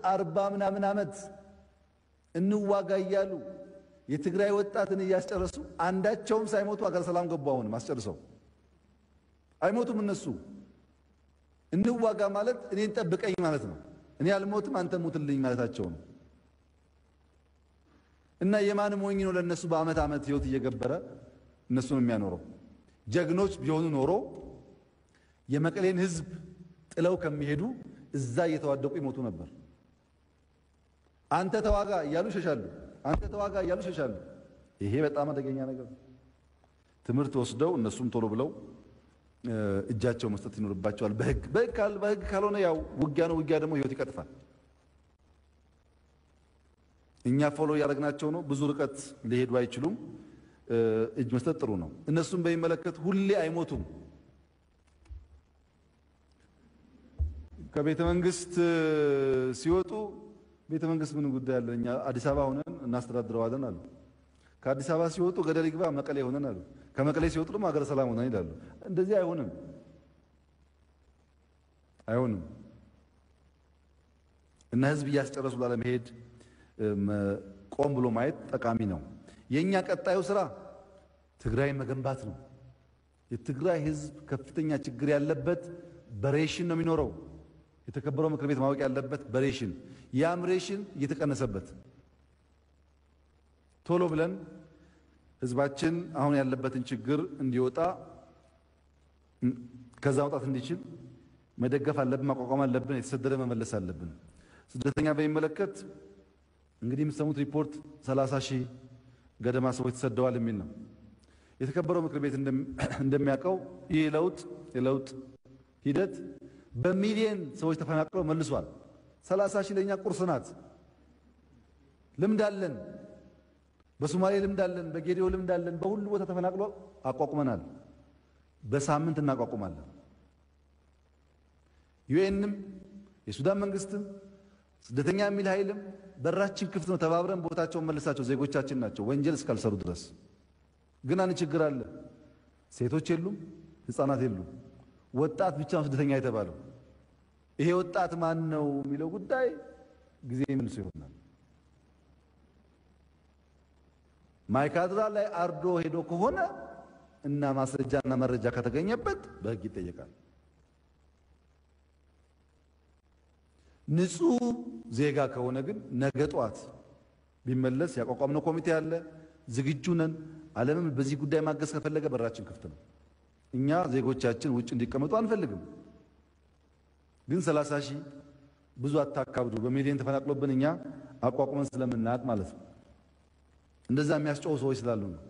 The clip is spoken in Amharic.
ለ40 ምናምን ዓመት እንዋጋ እያሉ የትግራይ ወጣትን እያስጨረሱ አንዳቸውም ሳይሞቱ አገር ሰላም ገቡ። አሁን ማስጨርሰው አይሞቱም እነሱ። እንዋጋ ማለት እኔን ጠብቀኝ ማለት ነው። እኔ አልሞትም አንተ ሙትልኝ ማለታቸው ነው። እና የማን ሞኝ ነው ለነሱ በአመት ዓመት ህይወት እየገበረ እነሱን የሚያኖረው? ጀግኖች ቢሆኑ ኖሮ የመቀሌን ህዝብ ጥለው ከሚሄዱ እዛ እየተዋደቁ ይሞቱ ነበር። አንተ ተዋጋ እያሉ ይሸሻሉ። አንተ ተዋጋ እያሉ ይሸሻሉ። ይሄ በጣም አደገኛ ነገር ነው። ትምህርት ወስደው እነሱም ቶሎ ብለው እጃቸው መስጠት ይኖርባቸዋል። በህግ ካልሆነ ያው ውጊያ ነው። ውጊያ ደግሞ ህይወት ይቀጥፋል። እኛ ፎሎ ያደረግናቸው ነው። ብዙ ርቀት ሊሄዱ አይችሉም። እጅ መስጠት ጥሩ ነው። እነሱም በሚመለከት ሁሌ አይሞቱም። ከቤተ መንግስት ሲወጡ ቤተ መንግስት ምን ጉዳይ አለ? እኛ አዲስ አበባ ሆነን እናስተዳድረዋለን አሉ። ከአዲስ አበባ ሲወጡ ገደል ይግባ መቀሌ ሆነን አሉ። ከመቀሌ ሲወጡ ደግሞ ሀገረ ሰላም ሆነን ይላሉ። እንደዚህ አይሆንም፣ አይሆንም። እና ህዝብ እያስጨረሱ ላለመሄድ ቆም ብሎ ማየት ጠቃሚ ነው። የኛ ቀጣዩ ስራ ትግራይን መገንባት ነው። የትግራይ ህዝብ ከፍተኛ ችግር ያለበት በሬሽን ነው የሚኖረው። የተከበረው ምክር ቤት ማወቅ ያለበት በሬሽን ያም ሬሽን እየተቀነሰበት ቶሎ ብለን ህዝባችን አሁን ያለበትን ችግር እንዲወጣ ከዛ መውጣት እንዲችል መደገፍ አለብን፣ ማቋቋም አለብን። የተሰደደ መመለስ አለብን። ስደተኛ በሚመለከት እንግዲህ የምትሰሙት ሪፖርት 30,000 ገደማ ሰዎች ተሰደዋል የሚል ነው። የተከበረው ምክር ቤት እንደሚያውቀው ይህ የለውጥ ሂደት በሚሊዮን ሰዎች ተፈናቅለው መልሷል። 30,000 ለኛ ቁርስ ናት። ልምድ አለን። በሶማሌ ልምድ አለን፣ በጌዲዮ ልምድ አለን። በሁሉ ቦታ ተፈናቅሎ አቋቁመናል። በሳምንት እናቋቁማለን። ዩኤንም የሱዳን መንግስትም ስደተኛ የሚል ኃይልም በራችን ክፍት ነው። ተባብረን ቦታቸውን መልሳቸው ዜጎቻችን ናቸው ወንጀል እስካልሰሩ ድረስ። ግን አንድ ችግር አለ። ሴቶች የሉም፣ ህፃናት የሉም። ወጣት ብቻ ነው ስደተኛ የተባለው። ይሄ ወጣት ማን ነው የሚለው ጉዳይ ጊዜ መልሶ ይሆናል። ማይካድራ ላይ አርዶ ሄዶ ከሆነ እና ማስረጃና መረጃ ከተገኘበት በህግ ይጠየቃል። ንጹህ ዜጋ ከሆነ ግን ነገ ጧት ቢመለስ ያቋቋምነው ኮሚቴ አለ። ዝግጁ ነን። ዓለምም በዚህ ጉዳይ ማገዝ ከፈለገ በራችን ክፍት ነው። እኛ ዜጎቻችን ውጭ እንዲቀመጡ አንፈልግም። ግን 30,000 ብዙ አታካብዱ። በሚሊዮን ተፈናቅሎብን እኛ አቋቁመን ስለምናውቅ ማለት ነው። እንደዛ የሚያስጨው ሰዎች ስላሉ ነው።